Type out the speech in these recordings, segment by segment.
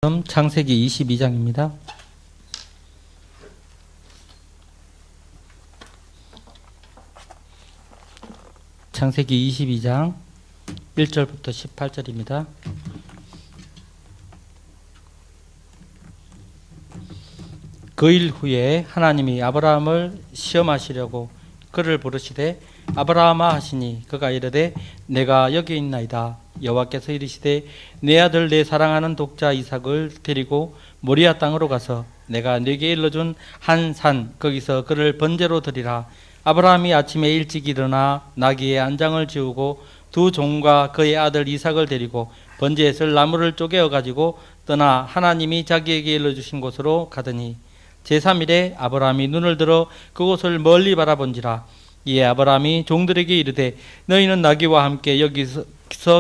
창세기 22장입니다. 창세기 22장 1절부터 18절입니다. 그 일 후에 하나님이 아브라함을 시험하시려고 그를 부르시되 아브라함아 하시니 그가 이르되 내가 여기 있나이다. 여호와께서 이르시되 내 아들 내 사랑하는 독자 이삭을 데리고 모리아 땅으로 가서 내가 네게 일러준 한 산 거기서 그를 번제로 드리라. 아브라함이 아침에 일찍 일어나 나귀의 안장을 지우고 두 종과 그의 아들 이삭을 데리고 번제에 쓸 나무를 쪼개어 가지고 떠나 하나님이 자기에게 일러주신 곳으로 가더니 제3일에 아브라함이 눈을 들어 그곳을 멀리 바라본지라. 이에 아브라함이 종들에게 이르되 너희는 나귀와 함께 여기서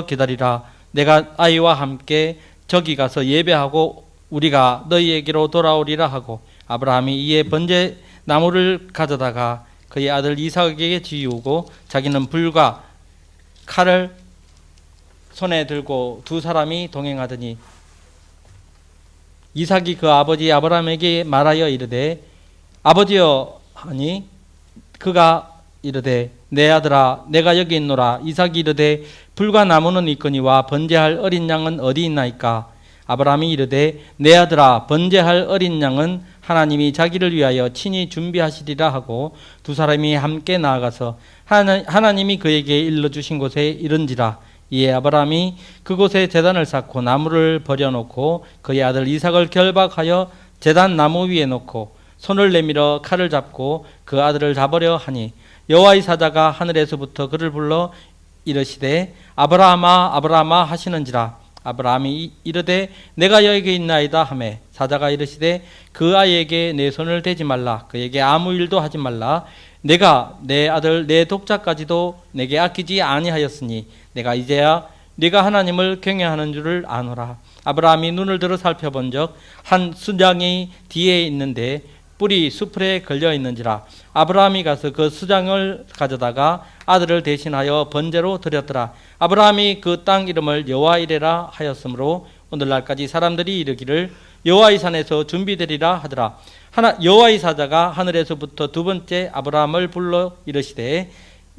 기다리라. 내가 아이와 함께 저기 가서 예배하고 우리가 너희에게로 돌아오리라 하고 아브라함이 이에 번제 나무를 가져다가 그의 아들 이삭에게 지우고 자기는 불과 칼을 손에 들고 두 사람이 동행하더니 이삭이 그 아버지 아브라함에게 말하여 이르되 아버지여 하니 그가 이르되 내 아들아 내가 여기 있노라. 이삭이 이르되 불과 나무는 있거니와 번제할 어린 양은 어디 있나이까. 아브라함이 이르되 내 아들아 번제할 어린 양은 하나님이 자기를 위하여 친히 준비하시리라 하고 두 사람이 함께 나아가서 하나님이 그에게 일러주신 곳에 이른지라. 이에 아브라함이 그곳에 제단을 쌓고 나무를 버려놓고 그의 아들 이삭을 결박하여 제단 나무 위에 놓고 손을 내밀어 칼을 잡고 그 아들을 잡으려 하니 여호와의 사자가 하늘에서부터 그를 불러 이르시되 아브라함아 아브라함아 하시는지라. 아브라함이 이르되 내가 여기 있나이다 하매 사자가 이르시되 그 아이에게 내 손을 대지 말라. 그에게 아무 일도 하지 말라. 내가 내 아들 내 독자까지도 내게 아끼지 아니하였으니 내가 이제야 네가 하나님을 경외하는 줄을 아노라. 아브라함이 눈을 들어 살펴본 적 한 수장이 뒤에 있는데 뿔이 수풀에 걸려 있는지라. 아브라함이 가서 그 수장을 가져다가 아들을 대신하여 번제로 드렸더라. 아브라함이 그 땅 이름을 여호와이레라 하였으므로 오늘날까지 사람들이 이르기를 여호와의 산에서 준비되리라 하더라. 여호와의 사자가 하늘에서부터 두 번째 아브라함을 불러 이르시되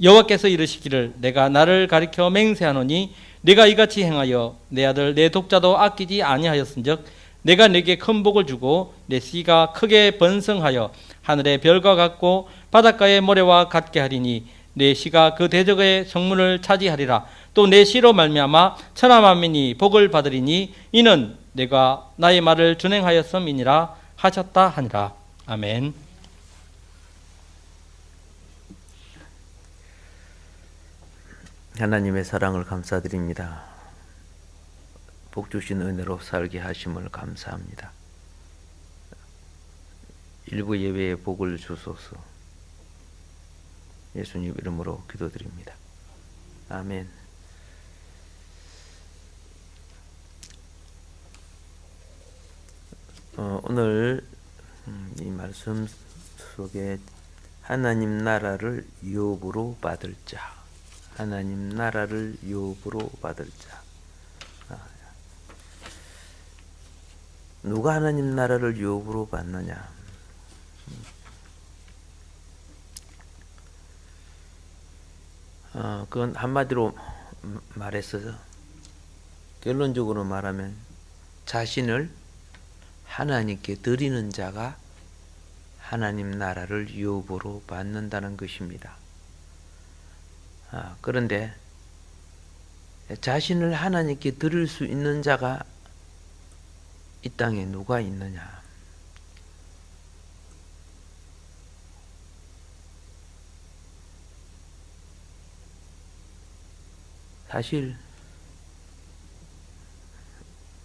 여호와께서 이르시기를 내가 나를 가리켜 맹세하노니 네가 이같이 행하여 내 아들 내 독자도 아끼지 아니하였은즉 내가 네게 큰 복을 주고 내 씨가 크게 번성하여 하늘의 별과 같고 바닷가의 모래와 같게 하리니 내 씨가 그 대적의 성문을 차지하리라. 또 내 씨로 말미암아 천하 만민이 복을 받으리니 이는 내가 나의 말을 준행하였음이니라 하셨다 하니라. 아멘. 하나님의 사랑을 감사드립니다. 복 주신 은혜로 살게 하심을 감사합니다. 일부 예배에 복을 주소서. 예수님 이름으로 기도드립니다. 아멘. 오늘 이 말씀 속에 하나님 나라를 유업으로 받을 자, 하나님 나라를 유업으로 받을 자. 누가 하나님 나라를 유업으로 받느냐? 그건 한마디로 말해서 결론적으로 말하면 자신을 하나님께 드리는 자가 하나님 나라를 유업으로 받는다는 것입니다. 그런데 자신을 하나님께 드릴 수 있는 자가 이 땅에 누가 있느냐? 사실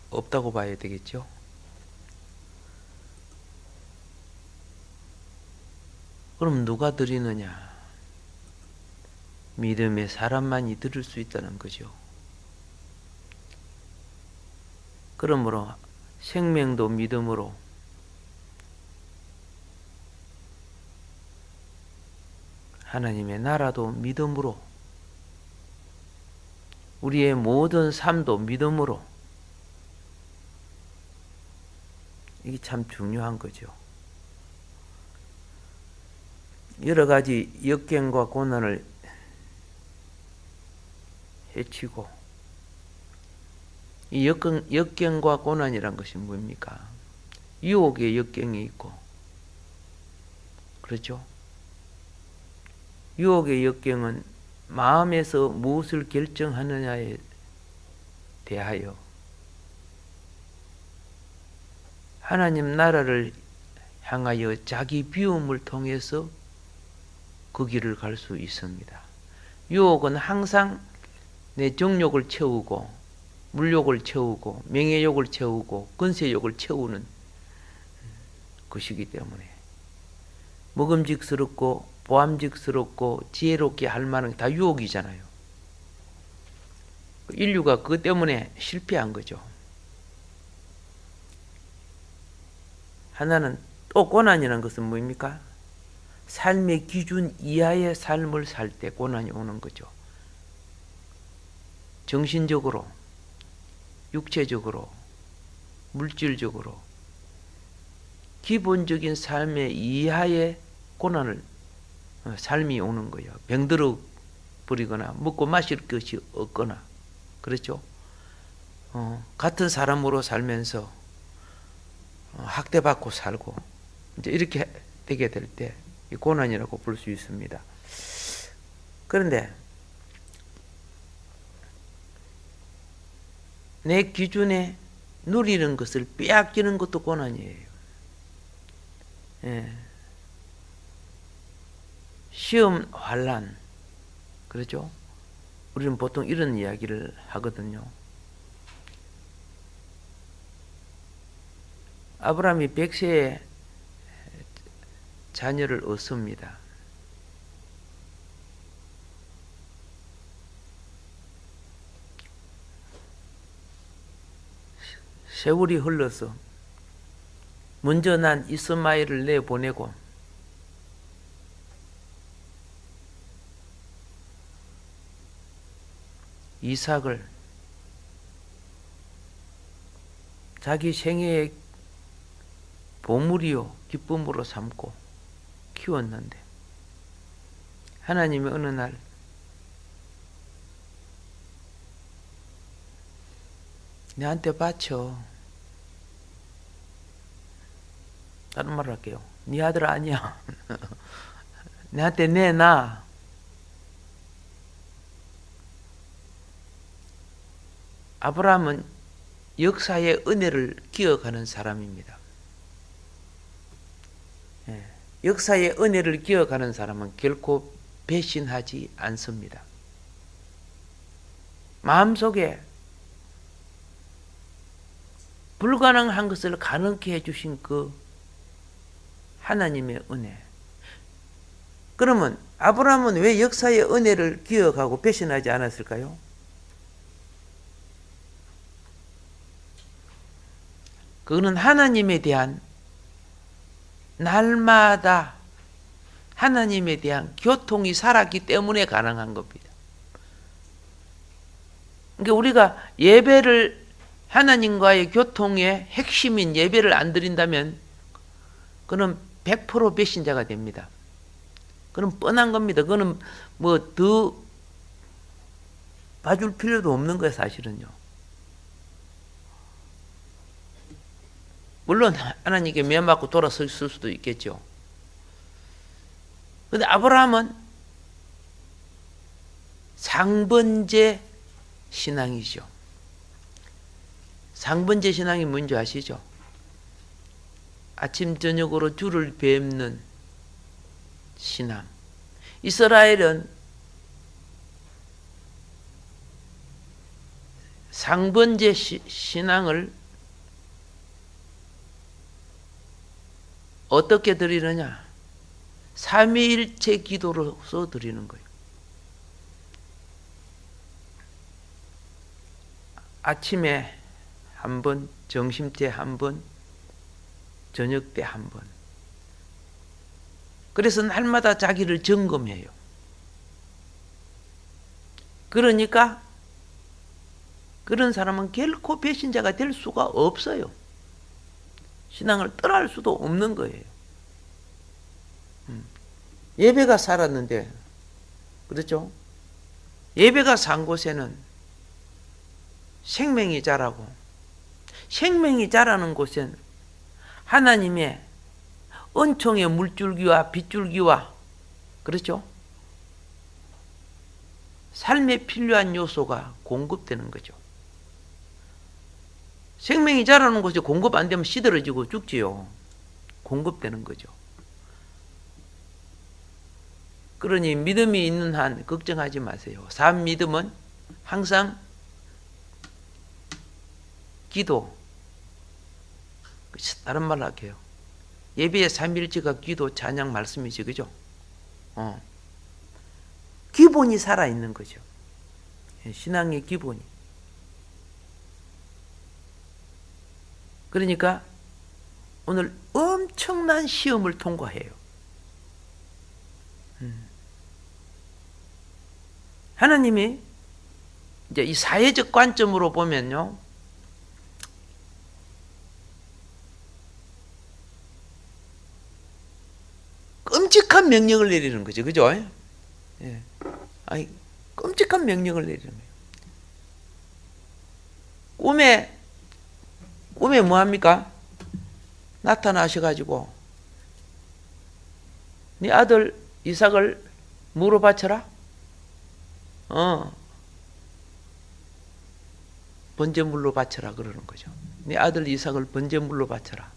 없다고 봐야 되겠죠? 그럼 누가 드리느냐? 믿음의 사람만이 드릴 수 있다는 거죠. 그러므로 생명도 믿음으로, 하나님의 나라도 믿음으로, 우리의 모든 삶도 믿음으로 이게 참 중요한 거죠. 여러 가지 역경과 고난을 해치고, 이 역경과 고난이란 것이 뭡니까? 유혹의 역경이 있고, 그렇죠? 유혹의 역경은 마음에서 무엇을 결정하느냐에 대하여 하나님 나라를 향하여 자기 비움을 통해서 그 길을 갈 수 있습니다. 유혹은 항상 내 정욕을 채우고, 물욕을 채우고, 명예욕을 채우고, 권세욕을 채우는 것이기 때문에 먹음직스럽고 보암직스럽고 지혜롭게 할 만한 게 다 유혹이잖아요. 인류가 그것 때문에 실패한 거죠. 하나는 또 고난이라는 것은 뭡니까? 삶의 기준 이하의 삶을 살 때 고난이 오는 거죠. 정신적으로, 육체적으로, 물질적으로 기본적인 삶의 이하의 고난을 삶이 오는 거예요. 병들어 버리거나 먹고 마실 것이 없거나, 그렇죠? 같은 사람으로 살면서 학대받고 살고 이제 이렇게 되게 될 때 고난이라고 볼 수 있습니다. 그런데 내 기준에 누리는 것을 빼앗기는 것도 고난이에요. 예. 시험 환난, 그렇죠? 우리는 보통 이런 이야기를 하거든요. 아브라함이 100세에 자녀를 얻습니다. 세월이 흘러서 먼저 난 이스마엘을 내보내고 이삭을 자기 생애의 보물이요 기쁨으로 삼고 키웠는데 하나님이 어느 날 내한테 바쳐. 다른 말로 할게요. 네 아들 아니야. 내한테 내놔. 아브라함은 역사의 은혜를 기억하는 사람입니다. 역사의 은혜를 기억하는 사람은 결코 배신하지 않습니다. 마음속에 불가능한 것을 가능케 해주신 그 하나님의 은혜. 그러면 아브라함은 왜 역사의 은혜를 기억하고 배신하지 않았을까요? 그거는 하나님에 대한 날마다 하나님에 대한 교통이 살았기 때문에 가능한 겁니다. 그러니까 우리가 예배를 하나님과의 교통의 핵심인 예배를 안 드린다면 그는 100% 배신자가 됩니다. 그는 뻔한 겁니다. 그는 뭐 더 봐줄 필요도 없는 거예요, 사실은요. 물론 하나님께 면받고 돌아섰을 수도 있겠죠. 그런데 아브라함은 상번제 신앙이죠. 상번제 신앙이 뭔지 아시죠? 아침 저녁으로 주를 뵙는 신앙. 이스라엘은 상번제 신앙을 어떻게 드리느냐? 삼위일체 기도로서 드리는 거예요. 아침에 한 번, 점심때 한 번, 저녁 때 한 번. 그래서 날마다 자기를 점검해요. 그러니까 그런 사람은 결코 배신자가 될 수가 없어요. 신앙을 떠날 수도 없는 거예요. 예배가 살았는데, 그렇죠? 예배가 산 곳에는 생명이 자라고, 생명이 자라는 곳엔 하나님의 은총의 물줄기와 빗줄기와, 그렇죠? 삶에 필요한 요소가 공급되는 거죠. 생명이 자라는 곳에 공급 안 되면 시들어지고 죽지요. 공급되는 거죠. 그러니 믿음이 있는 한 걱정하지 마세요. 산 믿음은 항상 기도, 다른 말로 할게요. 예배의 삼일체가 기도, 찬양, 말씀이지, 그죠? 기본이 살아있는 거죠. 신앙의 기본이. 그러니까 오늘 엄청난 시험을 통과해요. 하나님이 이제 이 사회적 관점으로 보면요, 끔찍한 명령을 내리는 거죠. 그죠? 예. 아니, 끔찍한 명령을 내리는 거예요. 꿈에 뭐 합니까? 나타나셔가지고 네 아들 이삭을 무로 바쳐라. 번제물로 바쳐라 그러는 거죠. 네 아들 이삭을 번제물로 바쳐라.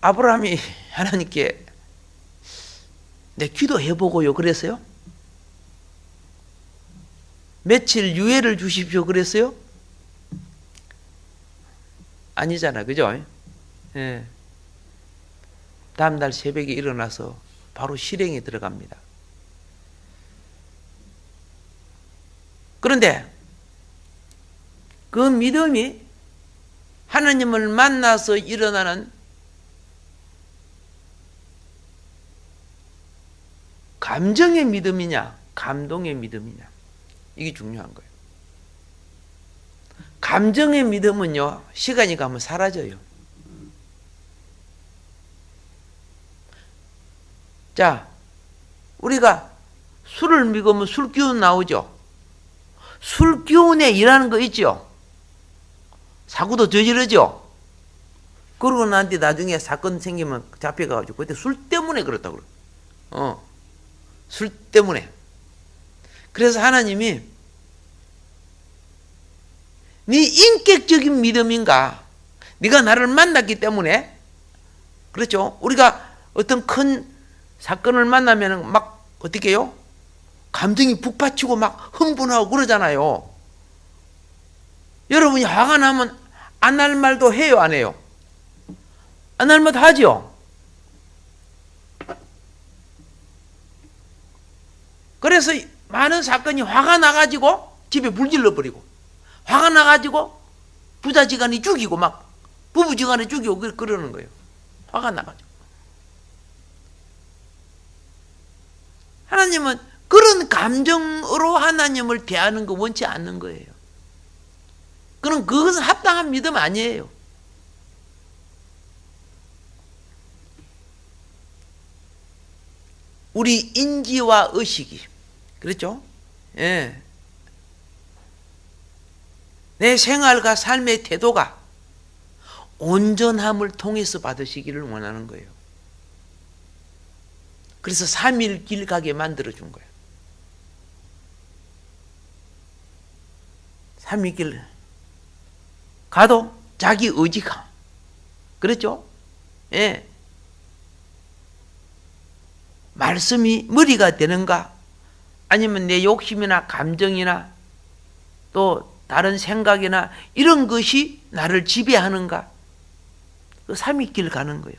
아브라함이 하나님께 내 기도해보고요 그랬어요? 며칠 유예를 주십시오 그랬어요? 아니잖아, 그죠? 예. 다음날 새벽에 일어나서 바로 실행에 들어갑니다. 그런데 그 믿음이 하나님을 만나서 일어나는 감정의 믿음이냐, 감동의 믿음이냐, 이게 중요한 거예요. 감정의 믿음은요, 시간이 가면 사라져요. 자, 우리가 술을 먹으면 술기운 나오죠. 술기운에 일하는 거 있죠. 사고도 저지르죠. 그러고 난 뒤 나중에 사건 생기면 잡혀가지고 그때 술 때문에 그렇다고 그래요. 술 때문에. 그래서 하나님이 네 인격적인 믿음인가? 네가 나를 만났기 때문에, 그렇죠? 우리가 어떤 큰 사건을 만나면 막 어떻게 해요? 감정이 북받치고 막 흥분하고 그러잖아요. 여러분이 화가 나면 안 할 말도 해요, 안 해요? 안 할 말도 하죠. 그래서 많은 사건이 화가 나가지고 집에 불질러 버리고, 화가 나가지고 부자지간이 죽이고 막 부부지간이 죽이고 그러는 거예요. 화가 나가지고. 하나님은 그런 감정으로 하나님을 대하는 거 원치 않는 거예요. 그럼 그것은 합당한 믿음 아니에요. 우리 인지와 의식이, 그렇죠? 예. 내 생활과 삶의 태도가 온전함을 통해서 받으시기를 원하는 거예요. 그래서 3일 길 가게 만들어준 거예요. 3일 길 가도 자기 의지가, 그렇죠? 예. 말씀이 머리가 되는가? 아니면 내 욕심이나 감정이나 또 다른 생각이나 이런 것이 나를 지배하는가? 그 3일 길 가는 거예요.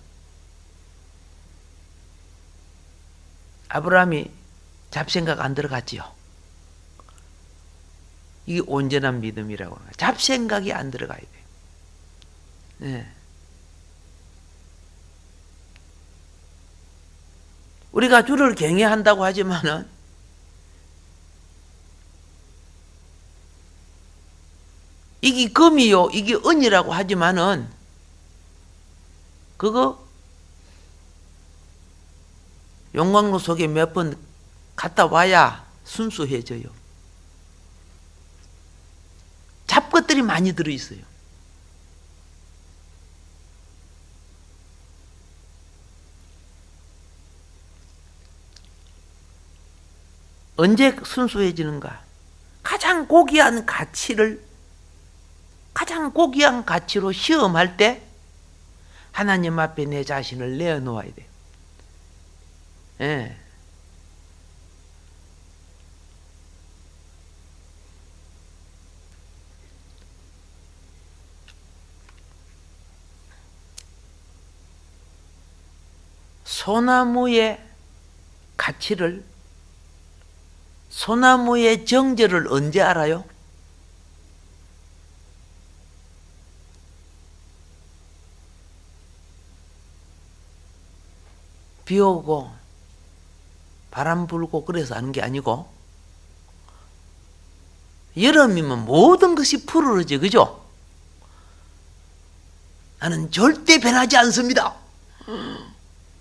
아브라함이 잡생각 안 들어갔지요. 이게 온전한 믿음이라고 하는 거예요. 잡생각이 안 들어가야 돼요. 네. 우리가 주를 경외한다고 하지만은 이게 금이요, 이게 은이라고 하지만은 그거 용광로 속에 몇 번 갔다 와야 순수해져요. 잡것들이 많이 들어있어요. 언제 순수해지는가? 가장 고귀한 가치로 시험할 때 하나님 앞에 내 자신을 내어놓아야 돼요. 예. 소나무의 가치를, 소나무의 정절을 언제 알아요? 비 오고 바람 불고 그래서 하는 게 아니고, 여름이면 모든 것이 푸르르지, 그죠? 나는 절대 변하지 않습니다.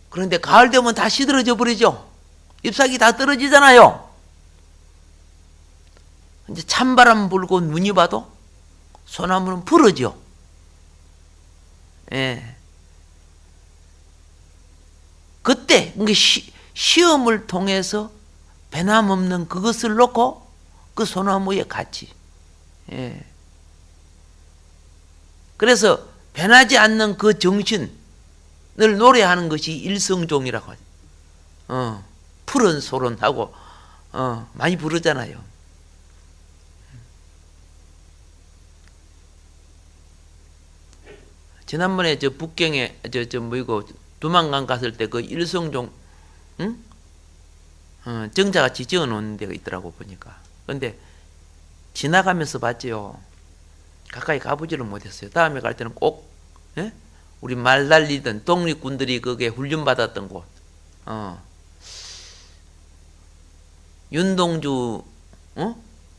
그런데 가을 되면 다 시들어져 버리죠. 잎사귀 다 떨어지잖아요. 이제 찬바람 불고 눈이 와도 소나무는 푸르죠. 예. 그때 시험을 통해서 변함없는 그것을 놓고 그 소나무의 가치. 예. 그래서 변하지 않는 그 정신을 노래하는 것이 일성종이라고 하죠. 푸른 소론하고 많이 부르잖아요. 지난번에 저 북경에 두만강 갔을 때 그 일성종, 응? 정자같이 지어 놓은 데가 있더라고 보니까. 근데 지나가면서 봤지요. 가까이 가보지를 못했어요. 다음에 갈 때는 꼭, 예? 우리 말 달리던 독립군들이 거기에 훈련받았던 곳. 윤동주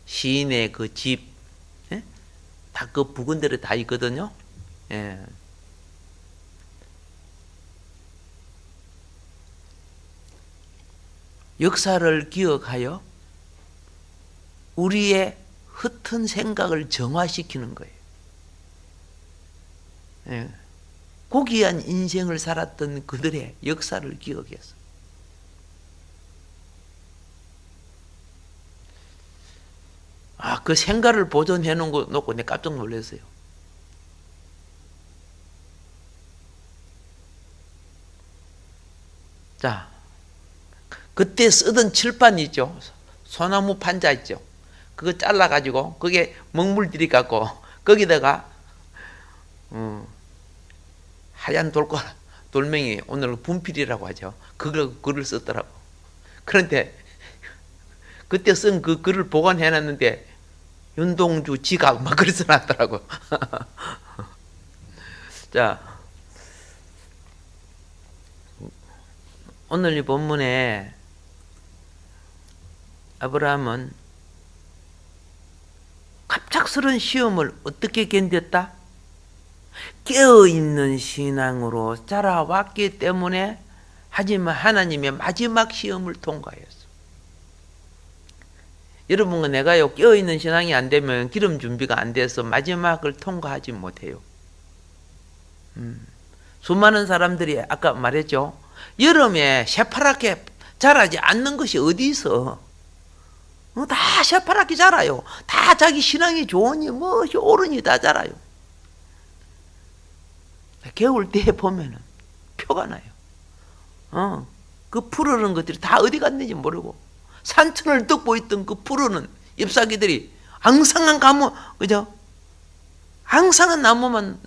시인의 그 집, 예? 다 그 부근들에 다 있거든요. 예. 역사를 기억하여 우리의 흩은 생각을 정화시키는 거예요. 예. 고귀한 인생을 살았던 그들의 역사를 기억해서. 그 생가를 보존해 놓은 거 놓고 내가 깜짝 놀랐어요. 자, 그때 쓰던 칠판 있죠. 소나무 판자 있죠. 그거 잘라가지고 그게 먹물 들이갖고 거기다가 하얀 돌멩이, 오늘 분필이라고 하죠. 그걸 글을 썼더라고. 그런데 그때 쓴 그 글을 보관해놨는데 윤동주 지각 막 그래서 놨더라고. 자, 오늘 이 본문에 아브라함은 갑작스런 시험을 어떻게 견뎠다? 깨어있는 신앙으로 자라왔기 때문에, 하지만 하나님의 마지막 시험을 통과했어. 여러분과 내가요, 깨어있는 신앙이 안 되면 기름 준비가 안 돼서 마지막을 통과하지 못해요. 수많은 사람들이 아까 말했죠. 여름에 새파랗게 자라지 않는 것이 어디 있어? 다 새파랗게 자라요. 다 자기 신앙이 좋으니 옳으니 다 자라요. 겨울 때에 보면은 표가 나요. 그 푸르른 것들이 다 어디 갔는지 모르고, 산천을 덮고 있던 그 푸르른 잎사귀들이 앙상한 가무, 그죠? 앙상한 나무만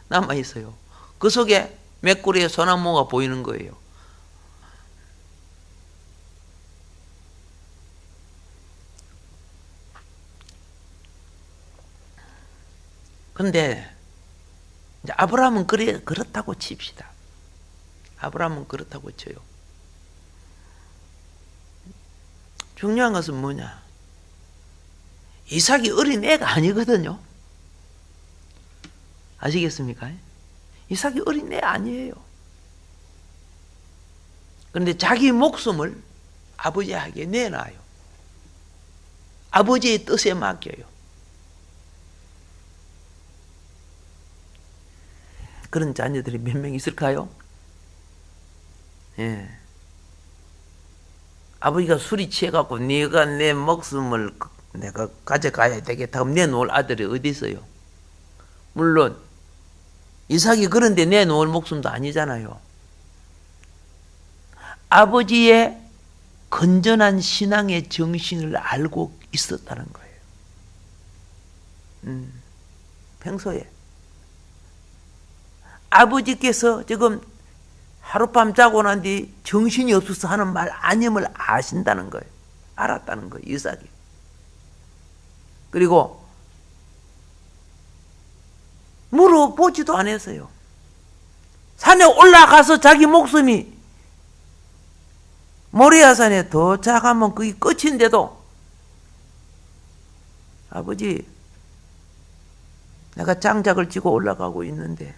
남아 있어요. 그 속에 맥구리의 소나무가 보이는 거예요. 근데 이제 아브라함은 그렇다고 칩시다. 아브라함은 그렇다고 쳐요. 중요한 것은 뭐냐? 이삭이 어린 애가 아니거든요. 아시겠습니까? 이삭이 어린 애 아니에요. 그런데 자기 목숨을 아버지에게 내놔요. 아버지의 뜻에 맡겨요. 그런 자녀들이 몇 명 있을까요? 예. 아버지가 술이 취해갖고 네가 내 목숨을 내가 가져가야 되겠다 하면 내놓을 아들이 어디 있어요? 물론 이삭이 그런데 내놓을 목숨도 아니잖아요. 아버지의 건전한 신앙의 정신을 알고 있었다는 거예요. 평소에 아버지께서 지금 하룻밤 자고 난 뒤 정신이 없어서 하는 말 아님을 아신다는 거예요. 알았다는 거예요, 이삭이. 그리고 물어보지도 않았어요. 산에 올라가서 자기 목숨이 모리아산에 도착하면 그게 끝인데도 아버지, 내가 장작을 쥐고 올라가고 있는데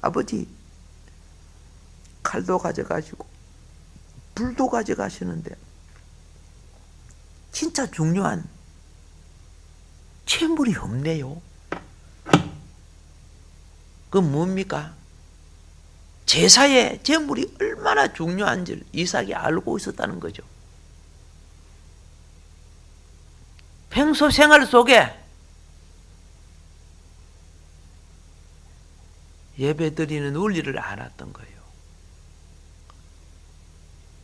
아버지, 칼도 가져가시고 불도 가져가시는데 진짜 중요한 채물이 없네요. 그건 뭡니까? 제사의 제물이 얼마나 중요한지를 이삭이 알고 있었다는 거죠. 평소 생활 속에 예배드리는 원리를 알았던 거예요.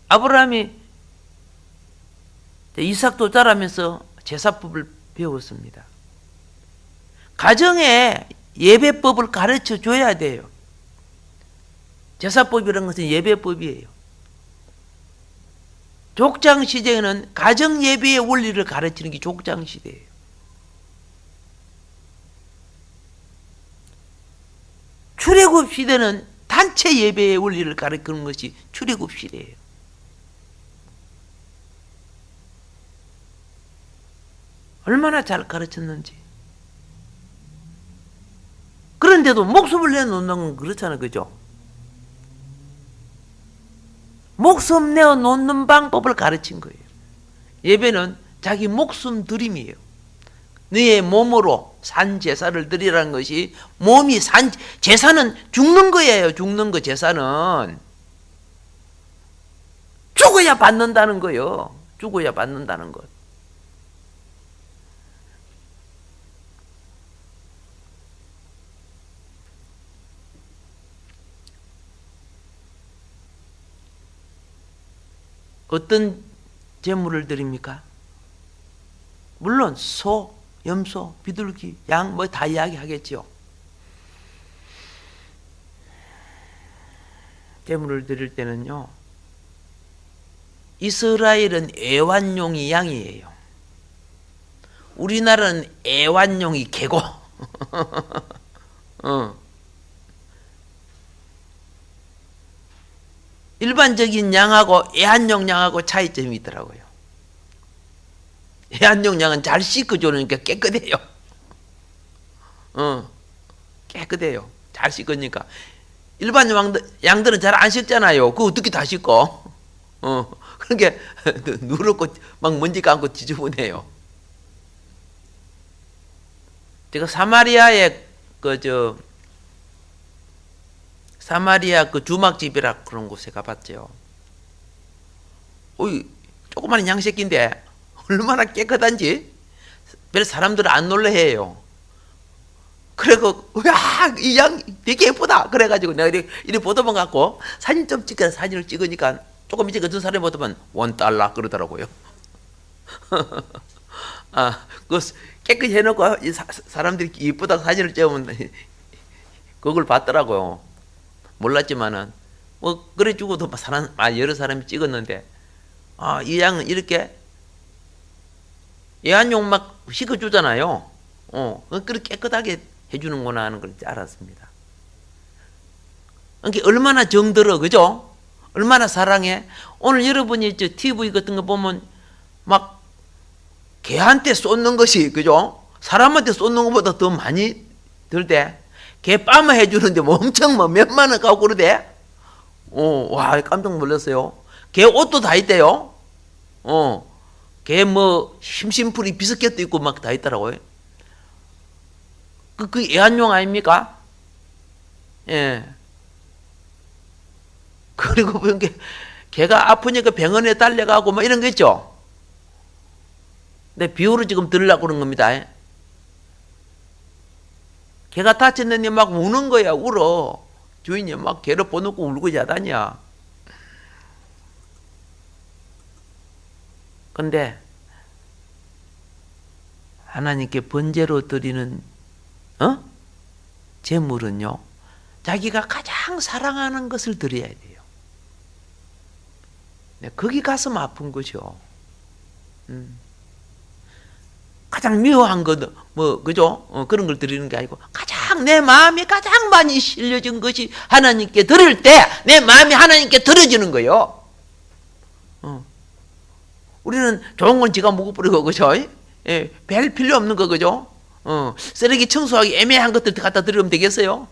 아브라함이 이삭도 자라면서 제사법을 배웠습니다. 가정에 예배법을 가르쳐 줘야 돼요. 제사법이라는 것은 예배법이에요. 족장 시대에는 가정 예배의 원리를 가르치는 게 족장 시대예요. 출애굽 시대는 단체 예배의 원리를 가르치는 것이 출애굽 시대예요. 얼마나 잘 가르쳤는지. 그런데도 목숨을 내놓는 건 그렇잖아요. 그죠? 목숨 내어놓는 방법을 가르친 거예요. 예배는 자기 목숨 드림이에요. 너의 몸으로 산 제사를 드리라는 것이, 몸이 산 제사는 죽는 거예요. 죽는 거. 제사는 죽어야 받는다는 거예요. 죽어야 받는다는 것. 어떤 제물을 드립니까? 물론 소, 염소, 비둘기, 양 뭐 다 이야기하겠죠. 제물을 드릴 때는요, 이스라엘은 애완용이 양이에요. 우리나라는 애완용이 개고. 일반적인 양하고 애완용 양하고 차이점이 있더라고요. 애완용 양은 잘 씻어주니까 깨끗해요. 깨끗해요. 잘 씻으니까. 일반 양들은 잘 안 씻잖아요. 그거 어떻게 다 씻고? 그러니까 누렇고 막 먼지 감고 지저분해요. 제가 사마리아의 사마리아 그 주막집이라 그런 곳에 가봤죠. 조그마한 양새끼인데 얼마나 깨끗한지 별 사람들은 안 놀래해요. 그래고 이 양 되게 예쁘다. 그래가지고 내가 이리 보더만 갖고 사진 좀 찍어 사진을 찍으니까 조금 이제 어떤 사람이 보더만 $1 그러더라고요. 그 깨끗이 해놓고 사람들이 예쁘다고 사진을 찍으면 그걸 봤더라고요. 몰랐지만은 뭐 그래 주고도 여러 사람이 찍었는데, 이 양은 이렇게 애완용 막 씻어주잖아요. 그렇게 깨끗하게 해주는구나 하는 걸 알았습니다. 그러니까 얼마나 정들어, 그죠? 얼마나 사랑해. 오늘 여러분이 TV 같은 거 보면 막 개한테 쏟는 것이, 그죠? 사람한테 쏟는 것보다 더 많이 들대. 개 빠마 해주는데 뭐 엄청 뭐 몇만 원 가고 그러대. 와, 깜짝 놀랐어요. 개 옷도 다 있대요. 개 뭐 심심풀이 비스켓도 있고 막 다 있더라고요. 그 애완용 아닙니까? 예. 그리고 뭐 개가 아프니까 병원에 달려가고 뭐 이런 거 있죠. 근데 비유로 지금 들으려고 그런 겁니다. 개가 다쳤는데 막 우는 거야. 울어. 주인이 막 개를 보놓고 울고 자다냐. 근데 하나님께 번제로 드리는 제물은요, 자기가 가장 사랑하는 것을 드려야 돼요. 네, 거기 가슴 아픈 거죠. 가장 미워한 것, 뭐, 그죠? 그런 걸 드리는 게 아니고, 가장 내 마음이 가장 많이 실려진 것이 하나님께 드릴 때, 내 마음이 하나님께 들어지는 거예요. 우리는 좋은 건 지가 먹어버리고, 그죠? 예, 별 필요 없는 거, 그죠? 쓰레기 청소하기 애매한 것들 갖다 드리면 되겠어요?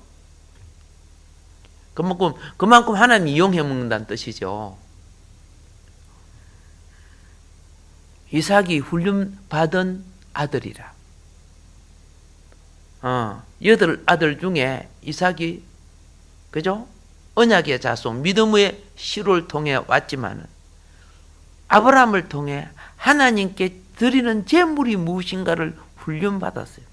그만큼 하나님이 이용해 먹는다는 뜻이죠. 이삭이 훈련받은 아들이라. 8 중에 이삭이, 그죠? 언약의 자손, 믿음의 시로를 통해 왔지만은, 아브라함을 통해 하나님께 드리는 제물이 무엇인가를 훈련받았어요.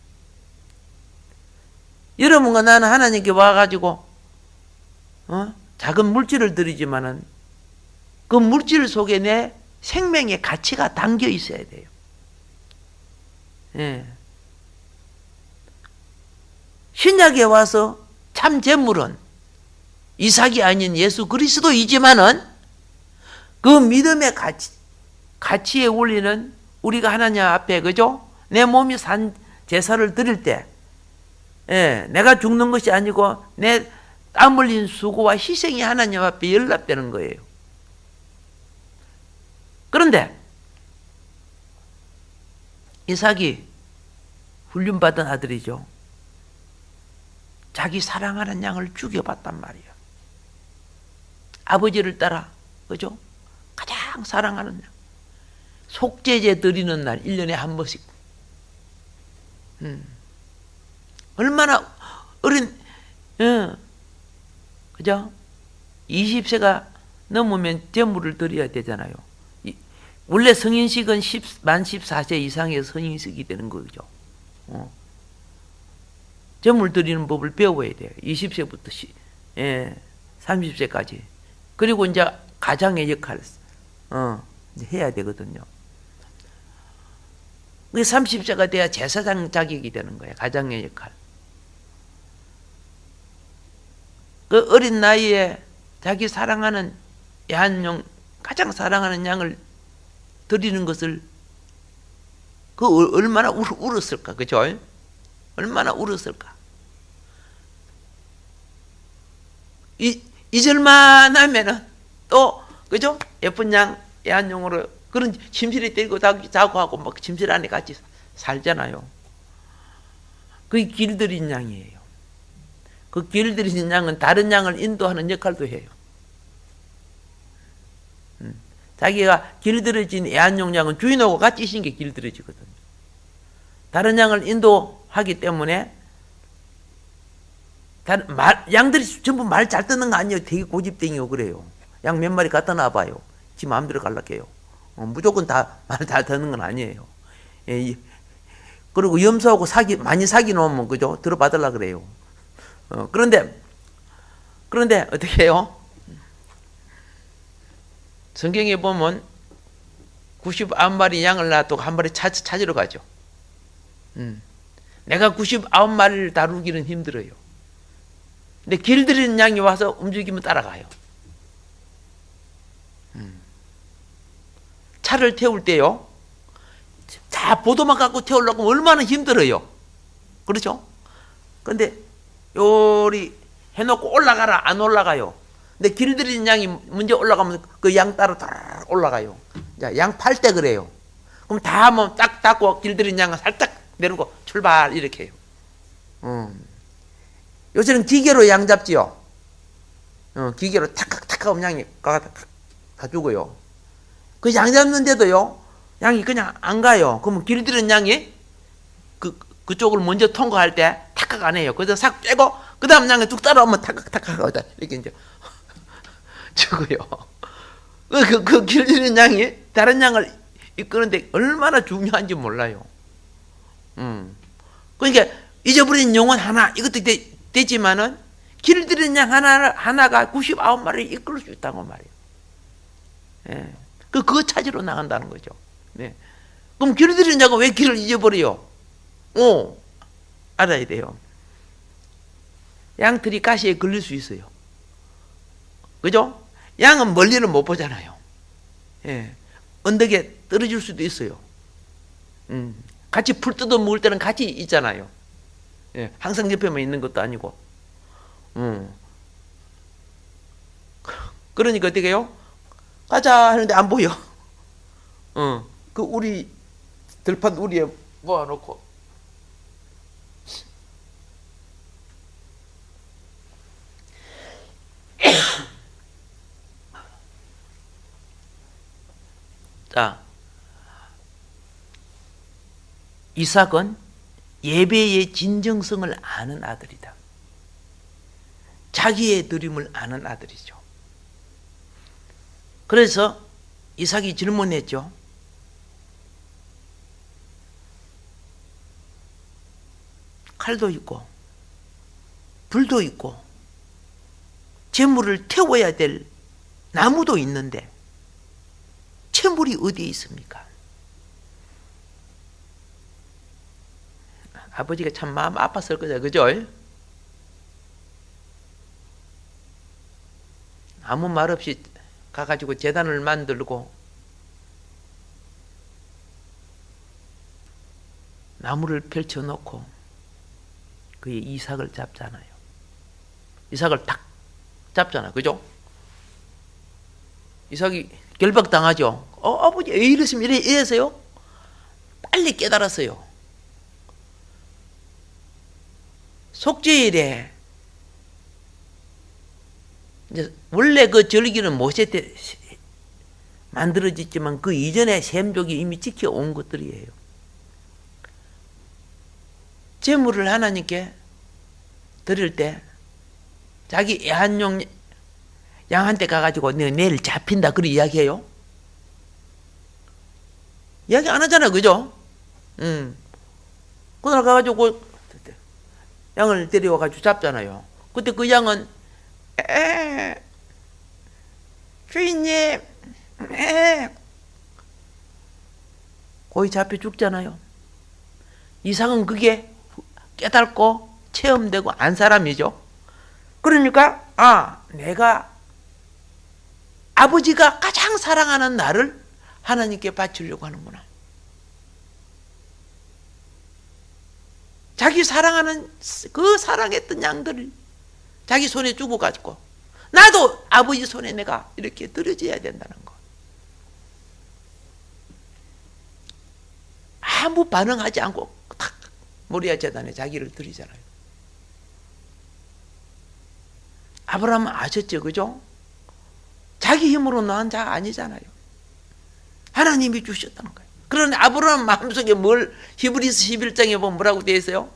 여러분과 나는 하나님께 와가지고 작은 물질을 드리지만은 그 물질 속에 내 생명의 가치가 담겨 있어야 돼요. 예. 신약에 와서 참 제물은 이삭이 아닌 예수 그리스도이지만은 그 믿음의 가치에 올리는 우리가 하나님 앞에, 그죠? 내 몸이 산 제사를 드릴 때, 예, 내가 죽는 것이 아니고 내 땀 흘린 수고와 희생이 하나님 앞에 연락되는 거예요. 그런데 이삭이 훈련받은 아들이죠. 자기 사랑하는 양을 죽여봤단 말이에요. 아버지를 따라, 그죠? 가장 사랑하는 양. 속죄제 드리는 날 1년에 한 번씩. 얼마나 어린, 그죠? 20세가 넘으면 제물을 드려야 되잖아요. 원래 성인식은 만 14세 이상의 성인식이 되는 거죠. 제물 드리는 법을 배워야 돼요. 20세부터 30세까지. 그리고 이제 가장의 역할을 이제 해야 되거든요. 30세가 돼야 제사장 자격이 되는 거예요. 가장의 역할. 그 어린 나이에 자기 사랑하는 애완용, 가장 사랑하는 양을 드리는 것을 얼마나 울었을까, 그죠? 얼마나 울었을까. 잊을만 하면은 또, 그죠? 예쁜 양, 애완용으로 그런 침실에 데리고 자고 하고 막 침실 안에 같이 살잖아요. 그게 길들인 양이에요. 그 길들인 양은 다른 양을 인도하는 역할도 해요. 자기가 길들여진 애완용 양은 주인하고 같이 있는 게 길들여지거든요. 다른 양을 인도하기 때문에 양들이 전부 말 잘 듣는 거 아니에요. 되게 고집땡이고 그래요. 양 몇 마리 갖다 놔봐요. 지 마음대로 갈라게요. 무조건 다 말 잘 듣는 건 아니에요. 예, 그리고 염소하고 많이 사귀 놓으면, 그죠? 들어받으려고 그래요. 그런데 어떻게 해요? 성경에 보면 99마리 양을 놔두고 한 마리 찾으러 가죠. 내가 99마리를 다루기는 힘들어요. 근데 길들이는 양이 와서 움직이면 따라가요. 차를 태울 때요, 다 보도만 갖고 태우려고 하면 얼마나 힘들어요. 그렇죠? 근데 요리 해놓고 올라가라, 안 올라가요. 근데 길들이는 양이 먼저 올라가면 그 양 따라 다 올라가요. 자, 양 팔 때 그래요. 그럼 다 한번 딱 닫고 길들이는 양은 살짝 내리고 쭉 출발 이렇게 해요. 요새는 기계로 양 잡지요. 기계로 탁탁탁 하면 양이 다 죽어요. 그 양 잡는데도요, 양이 그냥 안 가요. 그러면 길들인 양이 그쪽을 먼저 통과할 때 탁탁 안 해요. 그래서 싹 빼고 그 다음 양이 뚝 따라오면 탁탁탁 하고 이렇게 이제 죽어요. 그 길들인 양이 다른 양을 이끄는데 얼마나 중요한지 몰라요. 그러니까 잊어버린 영혼 하나 이것도 되지만은 길들인 양 하나가 99마리를 이끌 수 있다고 말이에요. 예. 그거 찾으러 나간다는 거죠. 네. 그럼 길들인 양은 왜 길을 잊어버려요? 알아야 돼요. 양들이 가시에 걸릴 수 있어요. 그죠? 양은 멀리는 못 보잖아요. 예. 언덕에 떨어질 수도 있어요. 같이 풀 뜯어 먹을 때는 같이 있잖아요. 예. 항상 옆에만 있는 것도 아니고. 그러니까 어떻게 해요? 가자 하는데 안 보여. 그 우리 들판 우리에 모아놓고 자, 이삭은 예배의 진정성을 아는 아들이다. 자기의 드림을 아는 아들이죠. 그래서 이삭이 질문했죠. 칼도 있고 불도 있고 재물을 태워야 될 나무도 있는데 채물이 어디에 있습니까? 아버지가 참 마음 아팠을 거죠, 그죠? 아무 말 없이 가가지고 제단을 만들고 나무를 펼쳐놓고 그의 이삭을 잡잖아요. 이삭을 딱 잡잖아요, 그죠? 이삭이 결박당하죠. 아버지 왜 이러시면 이래서요? 빨리 깨달았어요. 속죄일에 이제 원래 그 절기는 모세 때 만들어졌지만 그 이전에 셈족이 이미 지켜온 것들이에요. 제물을 하나님께 드릴 때 자기 애한용 양한테 가가지고 내일 잡힌다 그런 이야기해요? 이야기 안 하잖아, 그죠? 그날 가가지고 양을 데려와가지고 잡잖아요. 그때 그 양은 주인님 거의 잡혀 죽잖아요. 이삭은 그게 깨닫고 체험되고 안 사람이죠. 그러니까 내가 아버지가 가장 사랑하는 나를 하나님께 바치려고 하는구나. 자기 사랑하는 그 사랑했던 양들을 자기 손에 주고 가지고 나도 아버지 손에 내가 이렇게 들어줘야 된다는 거. 아무 반응하지 않고 탁 모리아 제단에 자기를 드리잖아요. 아브라함은 아셨죠, 그죠? 자기 힘으로 낳은 자 아니잖아요. 하나님이 주셨다는 거예요. 그런데 아브라함 마음속에 뭘 히브리서 11장에 보면 뭐라고 되어 있어요?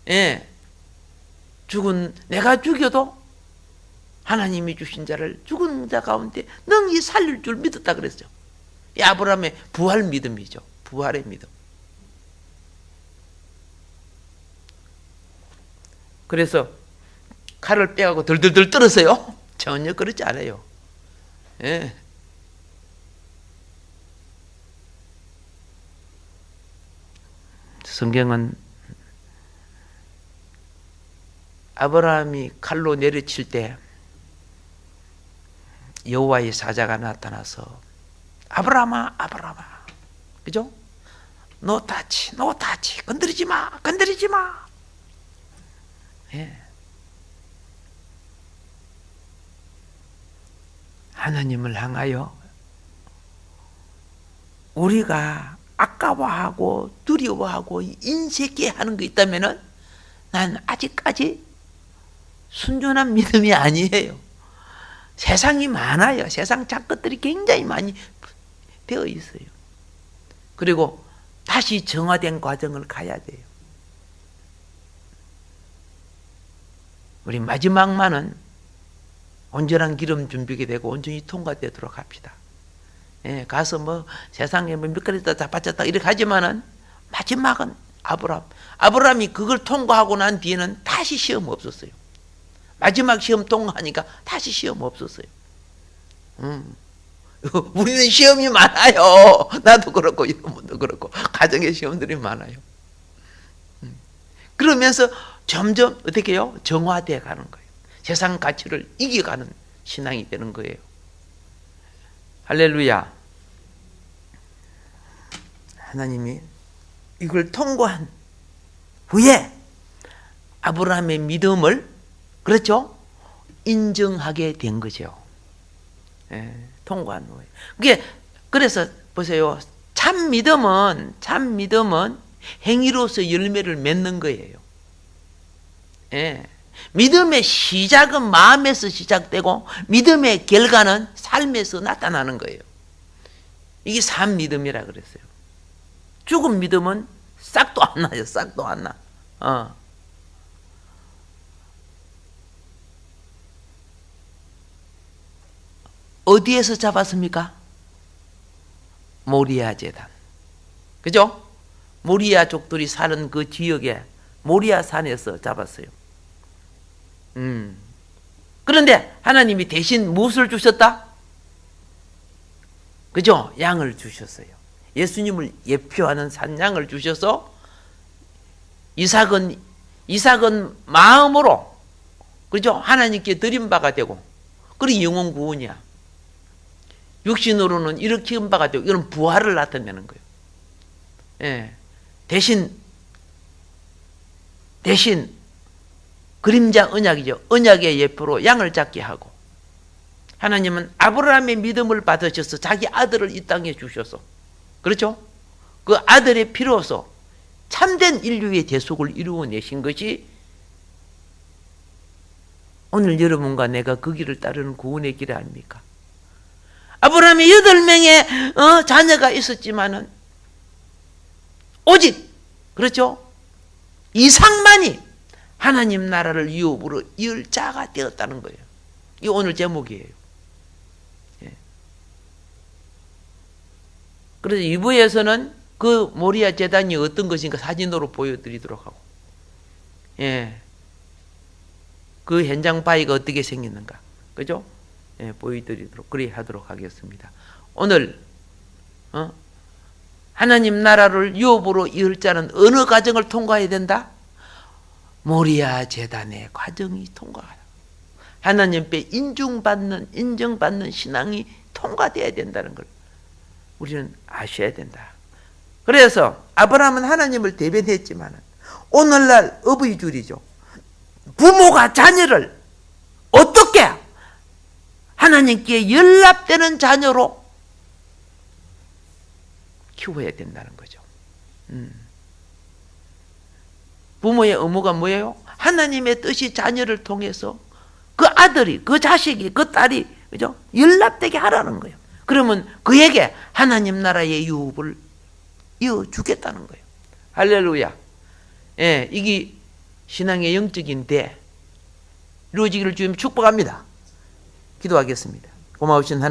예, 내가 죽여도 하나님이 주신 자를 죽은 자 가운데 능히 살릴 줄 믿었다 그랬죠. 이 아브라함의 부활 믿음이죠. 부활의 믿음. 그래서 칼을 빼가고 덜덜덜 떨었어요? 전혀 그렇지 않아요. 예. 성경은 아브라함이 칼로 내려칠 때 여호와의 사자가 나타나서 아브라함아, 아브라함아, 그죠? No touch, no touch, 건드리지 마, 건드리지 마. 예. 하나님을 향하여 우리가 아까워하고 두려워하고 인색해 하는 거 있다면은 난 아직까지 순전한 믿음이 아니에요. 세상이 많아요. 세상 작것들이 굉장히 많이 되어 있어요. 그리고 다시 정화된 과정을 가야 돼요. 우리 마지막만은 온전한 기름 준비게 되고 온전히 통과되도록 합시다. 예, 가서 뭐 세상에 뭐 몇 가지 다 바쳤다 이렇게 하지만은 마지막은 아브라함이 그걸 통과하고 난 뒤에는 다시 시험 없었어요. 마지막 시험 통과하니까 다시 시험 없었어요. 우리는 시험이 많아요. 나도 그렇고 여러분도 그렇고 가정의 시험들이 많아요. 그러면서 점점 어떻게 해요? 정화되어 가는 거예요. 세상 가치를 이겨가는 신앙이 되는 거예요. 할렐루야. 하나님이 이걸 통과한 후에 아브라함의 믿음을 그렇죠? 인정하게 된 거죠. 예, 통과한 후에. 그래서 보세요. 참 믿음은 행위로서 열매를 맺는 거예요. 예. 믿음의 시작은 마음에서 시작되고 믿음의 결과는 삶에서 나타나는 거예요. 이게 산 믿음이라 그랬어요. 죽은 믿음은 싹도 안 나요. 싹도 안 나. 어디에서 잡았습니까? 모리아 제단. 그죠? 모리아 족들이 사는 그 지역에 모리아 산에서 잡았어요. 그런데 하나님이 대신 무엇을 주셨다? 그죠? 양을 주셨어요. 예수님을 예표하는 산양을 주셔서 이삭은 마음으로 그죠? 하나님께 드린 바가 되고 그리 영혼 구원이야. 육신으로는 일으킨 바가 되고 이런 부활을 나타내는 거예요. 예. 대신 그림자 언약이죠. 언약의 예표로 양을 잡게 하고 하나님은 아브라함의 믿음을 받으셔서 자기 아들을 이 땅에 주셔서 그렇죠? 그 아들의 피로서 참된 인류의 대속을 이루어내신 것이 오늘 여러분과 내가 그 길을 따르는 구원의 길 아닙니까? 아브라함이 8명의 자녀가 있었지만은 오직 그렇죠? 이삭만이 하나님 나라를 유업으로 이을 자가 되었다는 거예요. 이 오늘 제목이에요. 예. 그래서 2부에서는 그 모리아 제단이 어떤 것인가 사진으로 보여드리도록 하고, 예. 그 현장 바위가 어떻게 생겼는가, 그죠? 예, 보여드리도록 그리 하도록 하겠습니다. 오늘 하나님 나라를 유업으로 이을 자는 어느 과정을 통과해야 된다? 모리아 제단의 과정이 통과해야 하나님께 인정받는 신앙이 통과돼야 된다는 걸 우리는 아셔야 된다. 그래서 아브라함은 하나님을 대변했지만 오늘날 어버이줄이죠. 부모가 자녀를 어떻게 하나님께 연락되는 자녀로 키워야 된다는 거죠. 부모의 의무가 뭐예요? 하나님의 뜻이 자녀를 통해서 그 아들이, 그 자식이, 그 딸이 그죠? 연락되게 하라는 거예요. 그러면 그에게 하나님 나라의 유업을 이어주겠다는 거예요. 할렐루야. 예, 이게 신앙의 영적인 대 이루어지기를 주님 축복합니다. 기도하겠습니다. 고마우신 하나님.